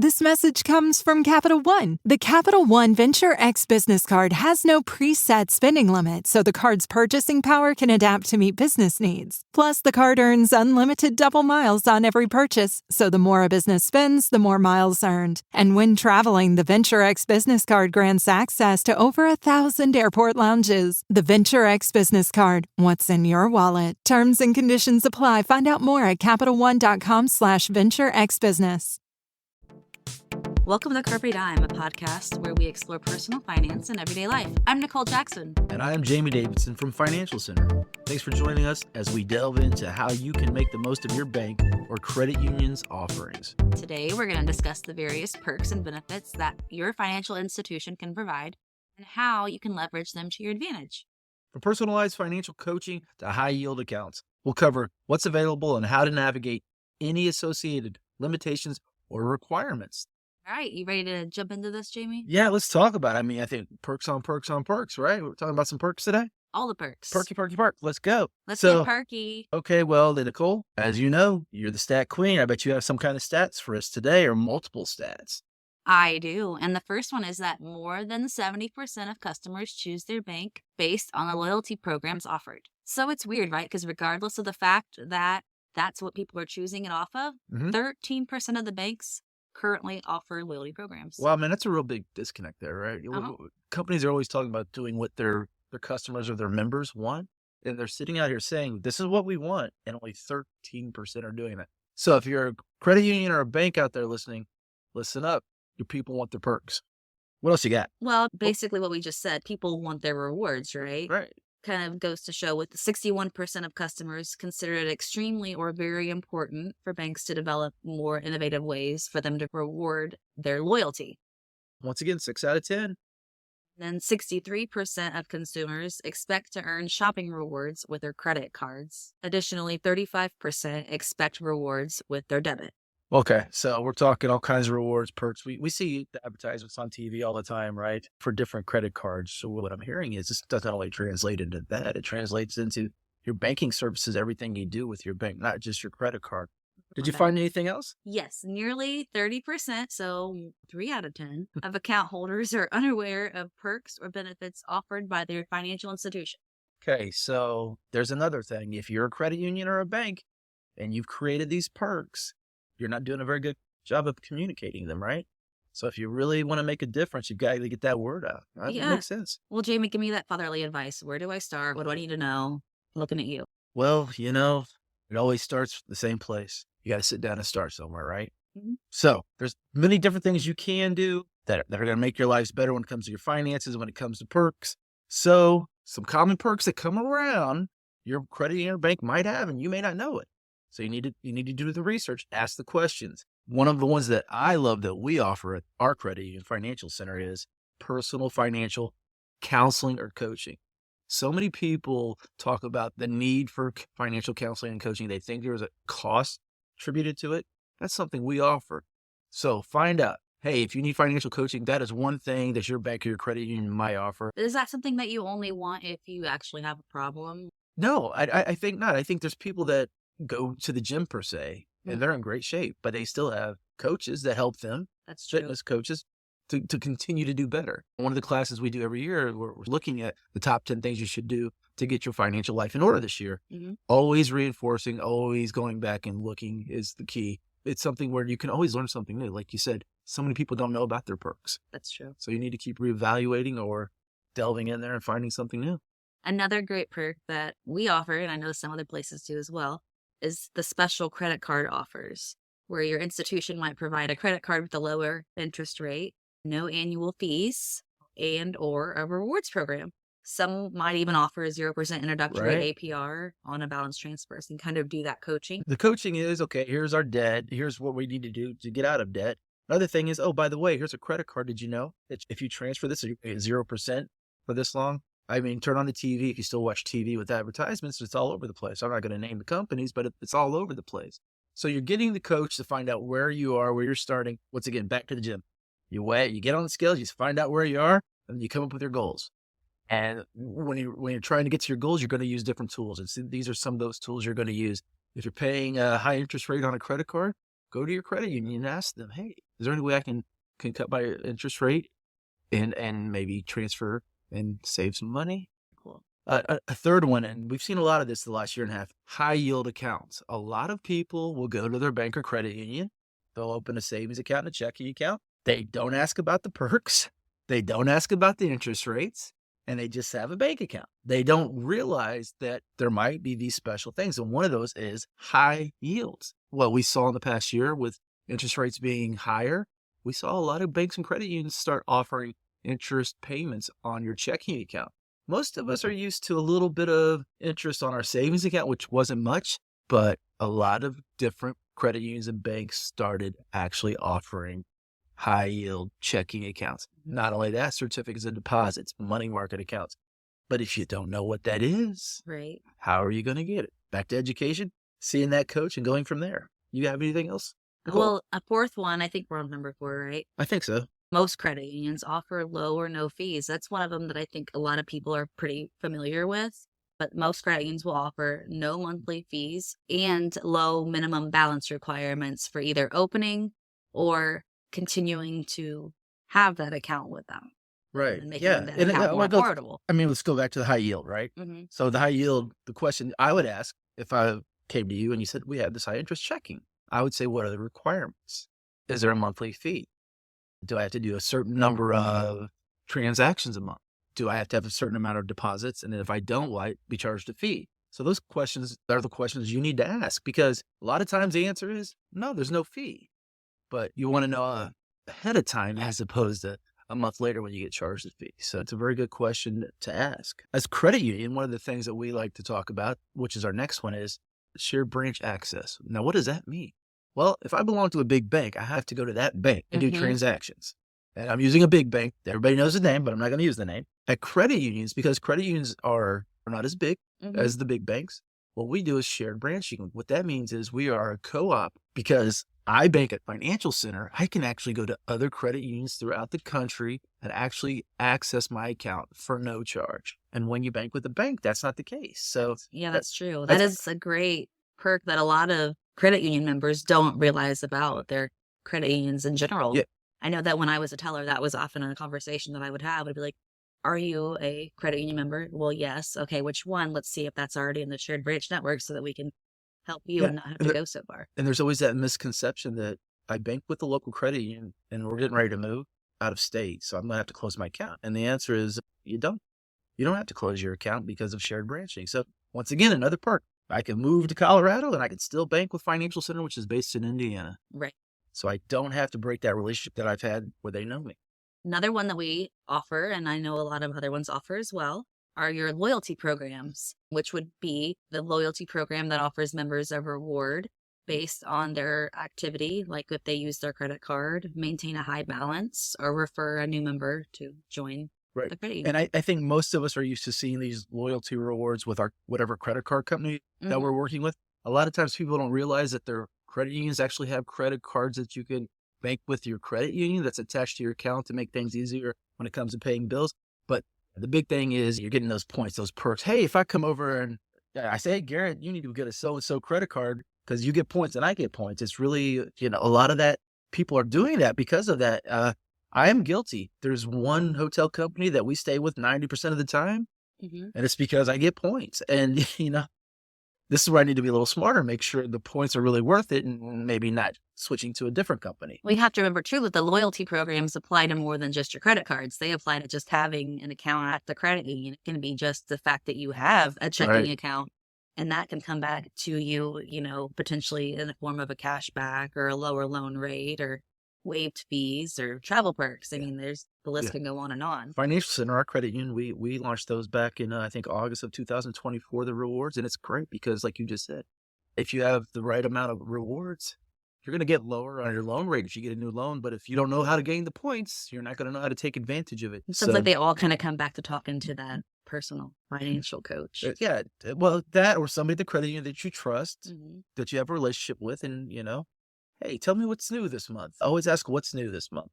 This message comes from Capital One. The Capital One Venture X Business Card has no preset spending limit, so the card's purchasing power can adapt to meet business needs. Plus, the card earns unlimited double miles on every purchase, so the more a business spends, the more miles earned. And when traveling, the Venture X Business Card grants access to over 1,000 airport lounges. The Venture X Business Card. What's in your wallet? Terms and conditions apply. Find out more at CapitalOne.com/VentureXBusiness. Welcome to Carpe Dime, a podcast where we explore personal finance and everyday life. I'm Nicole Jackson. And I am Jamie Davidson from Financial Center. Thanks for joining us as we delve into how you can make the most of your bank or credit union's offerings. Today, we're going to discuss the various perks and benefits that your financial institution can provide and how you can leverage them to your advantage. From personalized financial coaching to high-yield accounts, we'll cover what's available and how to navigate any associated limitations or requirements. All right, you ready to jump into this, Jamie? Yeah, let's talk about it. I mean, I think perks on perks on perks, right? We're talking about some perks today. All the perks. Perky, perky, perk. Let's go. Let's get perky. Okay, well, then, Nicole, as you know, you're the stat queen. I bet you have some kind of stats for us today or multiple stats. I do. And the first one is that more than 70% of customers choose their bank based on the loyalty programs offered. So it's weird, right? Because regardless of the fact that that's what people are choosing it off of, 13% of the banks currently offer loyalty programs. Well, man, that's a real big disconnect there, right? Companies are always talking about doing what their customers or their members want. And they're sitting out here saying, this is what we want. And only 13% are doing that. So if you're a credit union or a bank out there listening, listen up. Your people want their perks. What else you got? Well, basically what we just said, people want their rewards, right? Right. Kind of goes to show with the 61% of customers consider it extremely or very important for banks to develop more innovative ways for them to reward their loyalty. Once again, 6 out of 10. Then 63% of consumers expect to earn shopping rewards with their credit cards. Additionally, 35% expect rewards with their debit. Okay, so we're talking all kinds of rewards, perks. We see the advertisements on TV all the time, right, for different credit cards. So what I'm hearing is this doesn't only translate into that. It translates into your banking services, everything you do with your bank, not just your credit card. Did you find anything else? Yes, nearly 30%, so 3 out of 10, of account holders are unaware of perks or benefits offered by their financial institution. Okay, so there's another thing. If you're a credit union or a bank and you've created these perks, you're not doing a very good job of communicating them, right? So if you really want to make a difference, you've got to get that word out. That makes sense. Well, Jamie, give me that fatherly advice. Where do I start? What do I need to know? Looking at you. Well, it always starts the same place. You got to sit down and start somewhere, right? Mm-hmm. So there's many different things you can do that are going to make your lives better when it comes to your finances, when it comes to perks. So some common perks that come around your credit union or bank might have, and you may not know it. So you need to do the research, ask the questions. One of the ones that I love that we offer at our credit union financial center is personal financial counseling or coaching. So many people talk about the need for financial counseling and coaching. They think there's a cost attributed to it. That's something we offer. So find out, hey, if you need financial coaching, that is one thing that your bank or your credit union might offer. Is that something that you only want if you actually have a problem? No, I think not. I think there's people that go to the gym per se, and they're in great shape, but they still have coaches that help them. That's true. Fitness coaches to continue to do better. One of the classes we do every year, we're looking at the top 10 things you should do to get your financial life in order this year. Mm-hmm. Always reinforcing, always going back and looking is the key. It's something where you can always learn something new. Like you said, so many people don't know about their perks. That's true. So you need to keep reevaluating or delving in there and finding something new. Another great perk that we offer, and I know some other places do as well, is the special credit card offers, where your institution might provide a credit card with a lower interest rate, no annual fees, and or a rewards program. Some might even offer a 0% introductory APR on a balance transfer. So you can kind of do that coaching. The coaching is, okay, here's our debt. Here's what we need to do to get out of debt. Another thing is, oh, by the way, here's a credit card. Did you know that if you transfer this at 0% for this long, I mean, turn on the TV. If you still watch TV with advertisements, it's all over the place. I'm not going to name the companies, but it's all over the place. So you're getting the coach to find out where you are, where you're starting. Once again, back to the gym. You get on the scales, you find out where you are, and you come up with your goals. And when you're trying to get to your goals, you're going to use different tools. And these are some of those tools you're going to use. If you're paying a high interest rate on a credit card, go to your credit union and ask them, hey, Is there any way I can cut my interest rate and maybe transfer and save some money? Cool. A third one, and we've seen a lot of this the last year and a half, high yield accounts. A lot of people will go to their bank or credit union. They'll open a savings account and a checking account. They don't ask about the perks. They don't ask about the interest rates, and they just have a bank account. They don't realize that there might be these special things. And one of those is high yields. What we saw in the past year with interest rates being higher, we saw a lot of banks and credit unions start offering interest payments on your checking account. Most of us are used to a little bit of interest on our savings account, which wasn't much, but a lot of different credit unions and banks started actually offering high yield checking accounts. Not only that, certificates of deposits, money market accounts. But if you don't know what that is, Right. how are you going to get it? Back to education, seeing that coach and going from there. You have anything else? Nicole? Well, a fourth one, I think we're on number 4, right? I think so. Most credit unions offer low or no fees. That's one of them that I think a lot of people are pretty familiar with. But most credit unions will offer no monthly fees and low minimum balance requirements for either opening or continuing to have that account with them. Right. And making Yeah. that And account more well, affordable. I mean, let's go back to the high yield, right? Mm-hmm. So the high yield, the question I would ask if I came to you and you said, we have this high interest checking, I would say, what are the requirements? Is there a monthly fee? Do I have to do a certain number of transactions a month? Do I have to have a certain amount of deposits? And if I don't, will I be charged a fee? So those questions are the questions you need to ask, because a lot of times the answer is no, there's no fee. But you want to know ahead of time as opposed to a month later when you get charged a fee. So it's a very good question to ask. As credit union, one of the things that we like to talk about, which is our next one, is shared branch access. Now, what does that mean? Well, if I belong to a big bank, I have to go to that bank and do transactions. And I'm using a big bank. Everybody knows the name, but I'm not going to use the name. At credit unions, because credit unions are not as big as the big banks, what we do is shared branching. What that means is we are a co-op. Because I bank at Financial Center, I can actually go to other credit unions throughout the country and actually access my account for no charge. And when you bank with a bank, that's not the case. So Yeah, that's true. That is a great perk that a lot of credit union members don't realize about their credit unions in general. Yeah. I know that when I was a teller, that was often a conversation that I would have. I'd be like, are you a credit union member? Well, yes. Okay, which one? Let's see if that's already in the shared branch network so that we can help you and not have to go so far. And there's always that misconception that I bank with the local credit union and we're getting ready to move out of state, so I'm going to have to close my account. And the answer is you don't. You don't have to close your account because of shared branching. So once again, another perk. I can move to Colorado and I can still bank with Financial Center, which is based in Indiana. Right. So I don't have to break that relationship that I've had where they know me. Another one that we offer, and I know a lot of other ones offer as well, are your loyalty programs, which would be the loyalty program that offers members a reward based on their activity, like if they use their credit card, maintain a high balance, or refer a new member to join the credit union. And I think most of us are used to seeing these loyalty rewards with our whatever credit card company that we're working with. A lot of times people don't realize that their credit unions actually have credit cards that you can bank with your credit union that's attached to your account to make things easier when it comes to paying bills. But the big thing is you're getting those points, those perks. Hey, if I come over and I say, hey, Garrett, you need to get a so-and-so credit card because you get points and I get points. It's really, a lot of that people are doing that because of that. I am guilty. There's one hotel company that we stay with 90% of the time, and it's because I get points. And, this is where I need to be a little smarter, make sure the points are really worth it and maybe not switching to a different company. We have to remember, too, that the loyalty programs apply to more than just your credit cards. They apply to just having an account at the credit union. It can be just the fact that you have a checking account, and that can come back to you, potentially in the form of a cash back or a lower loan rate or waived fees or travel perks. I mean, the list can go on and on. Financial Center, our credit union, we launched those back in, I think, August of 2024, the rewards. And it's great because, like you just said, if you have the right amount of rewards, you're going to get lower on your loan rate if you get a new loan. But if you don't know how to gain the points, you're not going to know how to take advantage of it. It sounds like they all kind of come back to talking to that personal financial coach. Yeah. Well, that or somebody at the credit union that you trust, that you have a relationship with, and, hey, tell me what's new this month. Always ask what's new this month.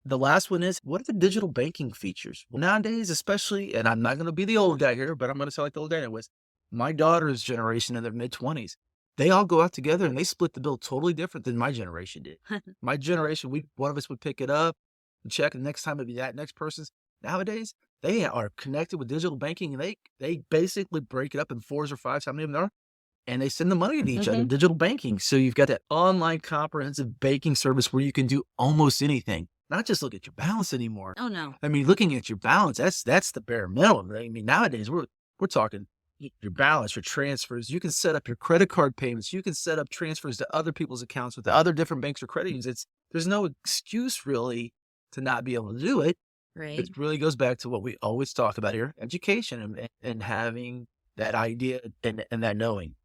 The last one is, what are the digital banking features? Well, nowadays, especially, and I'm not going to be the old guy here, but I'm going to sound like the old guy anyways. My daughter's generation in their mid-20s, They all go out together and they split the bill totally different than my generation did. My generation, one of us would pick it up and check, and the next time it'd be that next person's. Nowadays, they are connected with digital banking, and they basically break it up in fours or fives, how many of them there are, and they send the money to each other, Mhm. digital banking. So you've got that online comprehensive banking service where you can do almost anything, not just look at your balance anymore. Oh, no. I mean, looking at your balance, that's the bare minimum. Right? I mean, nowadays we're talking your balance, your transfers. You can set up your credit card payments. You can set up transfers to other people's accounts with the other different banks or credit unions. There's no excuse really to not be able to do it. Right. It really goes back to what we always talk about here, education and having that idea and that knowing.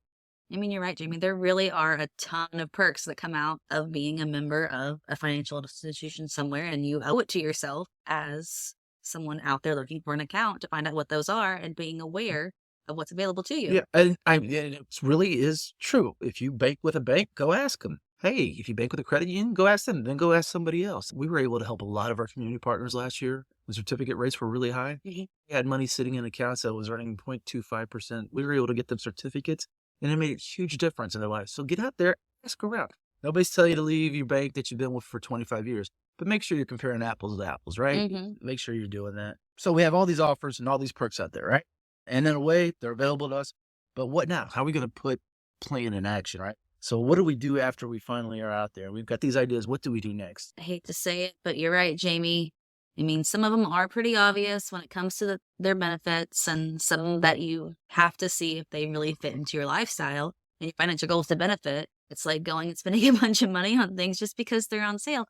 I mean, you're right, Jamie. There really are a ton of perks that come out of being a member of a financial institution somewhere, and you owe it to yourself as someone out there looking for an account to find out what those are and being aware of what's available to you. Yeah, and it really is true. If you bank with a bank, go ask them. Hey, if you bank with a credit union, go ask them. Then go ask somebody else. We were able to help a lot of our community partners last year. The certificate rates were really high. Mhm. We had money sitting in accounts that was earning 0.25%. We were able to get them certificates, and it made a huge difference in their lives. So get out there, ask around. Nobody's telling you to leave your bank that you've been with for 25 years, but make sure you're comparing apples to apples, right? Mhm. Make sure you're doing that. So we have all these offers and all these perks out there, right? And in a way, they're available to us. But what now? How are we going to put plan in action, right? So what do we do after we finally are out there? We've got these ideas. What do we do next? I hate to say it, but you're right, Jamie. I mean, some of them are pretty obvious when it comes to their benefits, and some that you have to see if they really fit into your lifestyle and your financial goals to benefit. It's like going and spending a bunch of money on things just because they're on sale.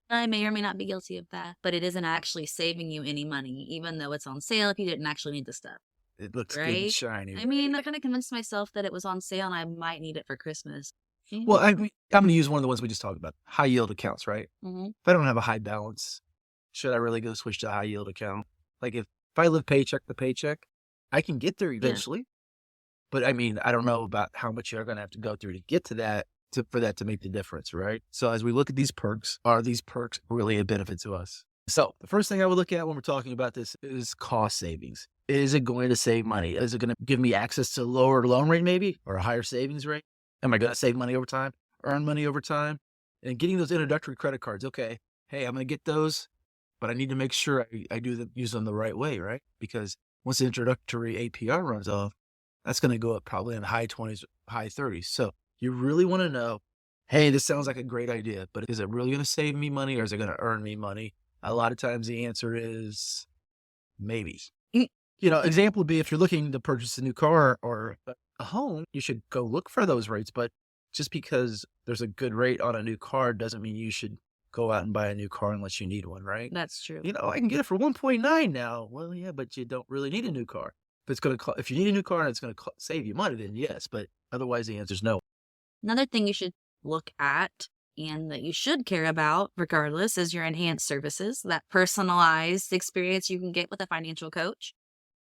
I may or may not be guilty of that, but it isn't actually saving you any money, even though it's on sale if you didn't actually need the stuff. It looks good and Right? shiny. I mean, I kind of convinced myself that it was on sale and I might need it for Christmas. Well, I'm going to use one of the ones we just talked about, high yield accounts, right? Mm-hmm. If I don't have a high balance, should I really go switch to a high yield account? Like if I live paycheck to paycheck, I can get there eventually. But I mean, I don't know about how much you're going to have to go through to get to that, for that to make the difference, right? So as we look at these perks, are these perks really a benefit to us? So the first thing I would look at when we're talking about this is cost savings. Is it going to save money? Is it going to give me access to a lower loan rate maybe, or a higher savings rate? Am I going to save money over time, earn money over time? And getting those introductory credit cards, okay, hey, I'm going to get those, but I need to make sure I use them the right way, right? Because once the introductory APR runs off, that's going to go up probably in the high 20s, high 30s. So you really want to know, hey, this sounds like a great idea, but is it really going to save me money or is it going to earn me money? A lot of times the answer is maybe. Example would be if you're looking to purchase a new car or a home, you should go look for those rates. But just because there's a good rate on a new car doesn't mean you should go out and buy a new car unless you need one, right? That's true. I can get it for 1.9 now. Well, yeah, but you don't really need a new car. If you need a new car and it's going to save you money, then yes. But otherwise, the answer is no. Another thing you should look at and that you should care about regardless is your enhanced services, that personalized experience you can get with a financial coach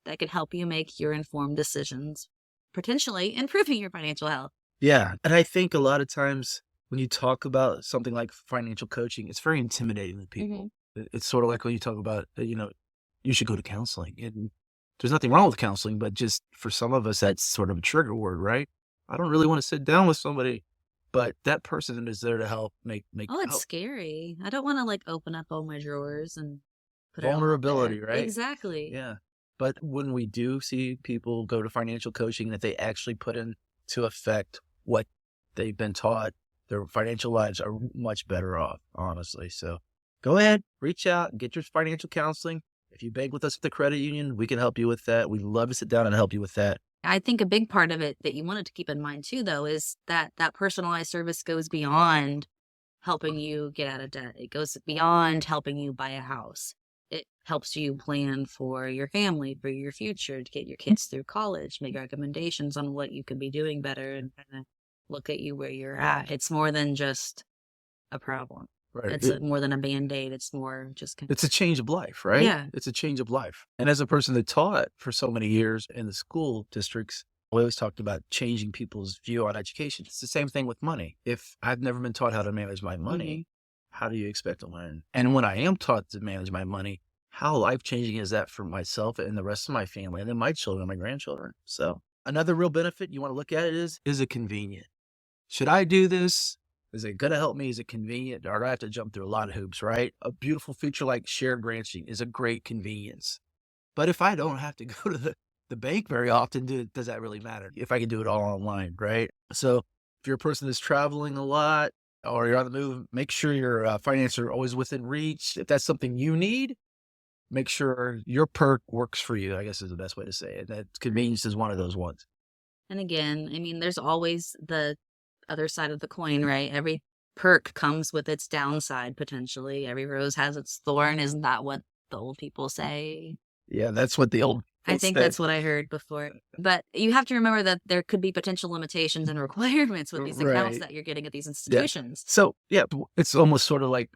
that can help you make your informed decisions, potentially improving your financial health. Yeah. And I think a lot of times when you talk about something like financial coaching, it's very intimidating to people. It's sort of like when you talk about, you should go to counseling. And there's nothing wrong with counseling, but just for some of us, that's sort of a trigger word, right? I don't really want to sit down with somebody, but that person is there to help make Oh, it's help. scary. I don't want to open up all my drawers and put it all out Vulnerability, there. right? Exactly. Yeah. But when we do see people go to financial coaching, that they actually put into effect what they've been taught, their financial lives are much better off, honestly. So go ahead, reach out and get your financial counseling. If you bank with us at the credit union, we can help you with that. We'd love to sit down and help you with that. I think a big part of it that you wanted to keep in mind too, though, is that personalized service goes beyond helping you get out of debt. It goes beyond helping you buy a house. It helps you plan for your family, for your future, to get your kids through college, make recommendations on what you could be doing better, and kind of look at you where you're at. It's more than just a problem. Right. It's more than a Band-Aid. It's more just It's a change of life, right? Yeah. It's a change of life. And as a person that taught for so many years in the school districts, we always talked about changing people's view on education. It's the same thing with money. If I've never been taught how to manage my money, how do you expect to learn? And when I am taught to manage my money, how life-changing is that for myself and the rest of my family and then my children, my grandchildren? So another real benefit you want to look at is it convenient? Should I do this? Is it going to help me? Is it convenient? Or do I have to jump through a lot of hoops, right? A beautiful feature like shared branching is a great convenience. But if I don't have to go to the bank very often, does that really matter? If I can do it all online, right? So if you're a person that's traveling a lot or you're on the move, make sure your finances are always within reach. If that's something you need, make sure your perk works for you, I guess is the best way to say it. That convenience is one of those ones. And again, I mean, there's always the other side of the coin, right? Every perk comes with its downside, potentially. Every rose has its thorn. Isn't that what the old people say? Yeah, that's what the old I think that's what I heard before. But you have to remember that there could be potential limitations and requirements with these accounts that you're getting at these institutions. Yeah. So, yeah, it's almost sort of like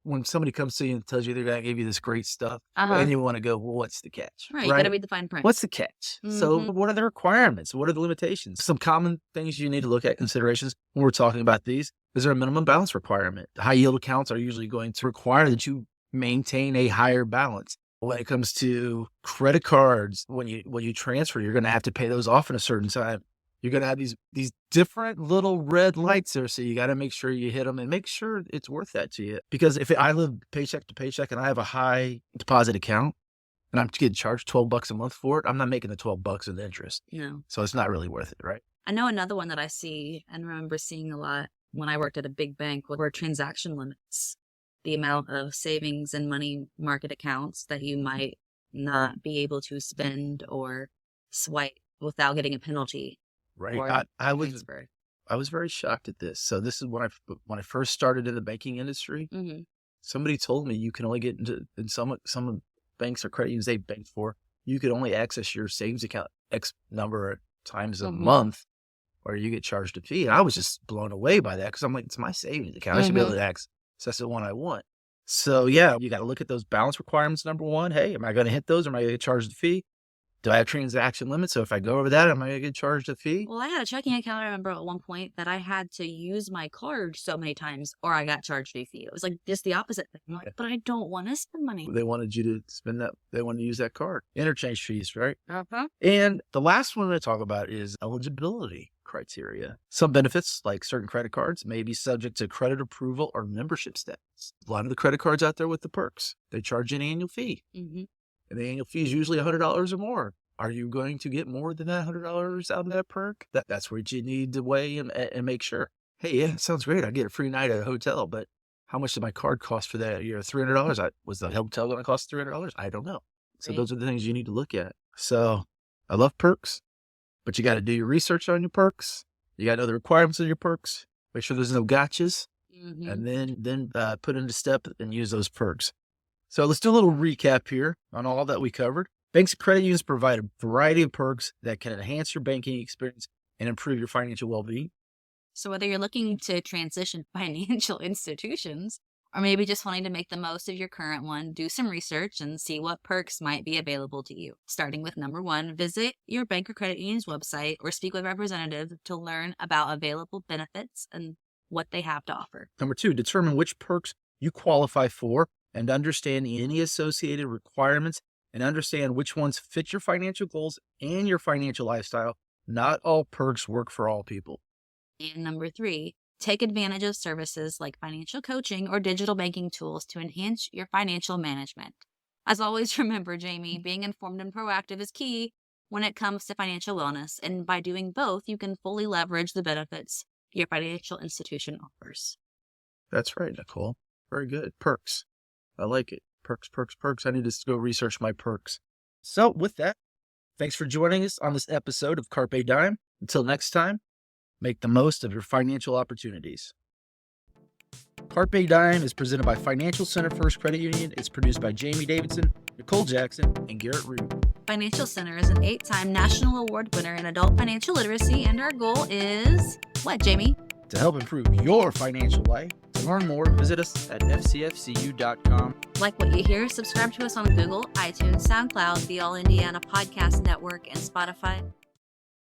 when somebody comes to you and tells you they're going to give you this great stuff, and you want to go, well, what's the catch? Right, you got to read the fine print. What's the catch? So what are the requirements? What are the limitations? Some common things you need to look at, considerations when we're talking about these. Is there a minimum balance requirement? High yield accounts are usually going to require that you maintain a higher balance. When it comes to credit cards, when you transfer, you're going to have to pay those off in a certain time. You're going to have these different little red lights there. So you got to make sure you hit them and make sure it's worth that to you. Because if I live paycheck to paycheck and I have a high deposit account and I'm getting charged $12 a month for it, I'm not making the $12 in interest. No. So it's not really worth it, right? I know another one that I see and remember seeing a lot when I worked at a big bank were transaction limits. The amount of savings and money market accounts that you might not be able to spend or swipe without getting a penalty. Right. I was very shocked at this. So this is when I first started in the banking industry. Somebody told me you can only get into in some banks or credit unions they bank for. You could only access your savings account X number of times a month, or you get charged a fee. And I was just blown away by that because I'm like, it's my savings account. I should be able to access. So that's the one I want. So yeah, you got to look at those balance requirements. Number one, hey, am I going to hit those? Or am I going to get charged a fee? Do I have transaction limits? So if I go over that, am I going to get charged a fee? Well, I had a checking account. I remember at one point that I had to use my card so many times or I got charged a fee. It was like just the opposite thing. I'm like, but I don't want to spend money. They wanted you to spend that. They wanted to use that card. Interchange fees, right? And the last one I'm going to talk about is eligibility criteria. Some benefits, like certain credit cards, may be subject to credit approval or membership status. A lot of the credit cards out there with the perks, they charge an annual fee. And the annual fee is usually $100 or more. Are you going to get more than that $100 out of that perk? That's where you need to weigh and make sure. Hey, yeah, it sounds great. I get a free night at a hotel, but how much did my card cost for that year? $300. Was the hotel going to cost $300? I don't know. So those are the things you need to look at. So I love perks, but you got to do your research on your perks. You got to know the requirements of your perks. Make sure there's no gotchas, and then put into step and use those perks. So let's do a little recap here on all that we covered. Banks and credit unions provide a variety of perks that can enhance your banking experience and improve your financial well-being. So whether you're looking to transition financial institutions or maybe just wanting to make the most of your current one, do some research and see what perks might be available to you. Starting with number one, visit your bank or credit union's website or speak with a representative to learn about available benefits and what they have to offer. Number two, determine which perks you qualify for and understand any associated requirements and understand which ones fit your financial goals and your financial lifestyle. Not all perks work for all people. And number three, take advantage of services like financial coaching or digital banking tools to enhance your financial management. As always, remember, Jamie, being informed and proactive is key when it comes to financial wellness. And by doing both, you can fully leverage the benefits your financial institution offers. That's right, Nicole. Very good. Perks. I like it. Perks. I need to go research my perks. So with that, thanks for joining us on this episode of Carpe Dime. Until next time, make the most of your financial opportunities. Carpe Dime is presented by Financial Center First Credit Union. It's produced by Jamie Davidson, Nicole Jackson, and Garrett Rube. Financial Center is an 8-time national award winner in adult financial literacy, and our goal is what, Jamie? To help improve your financial life. To learn more, visit us at fcfcu.com. Like what you hear, subscribe to us on Google, iTunes, SoundCloud, the All Indiana Podcast Network, and Spotify.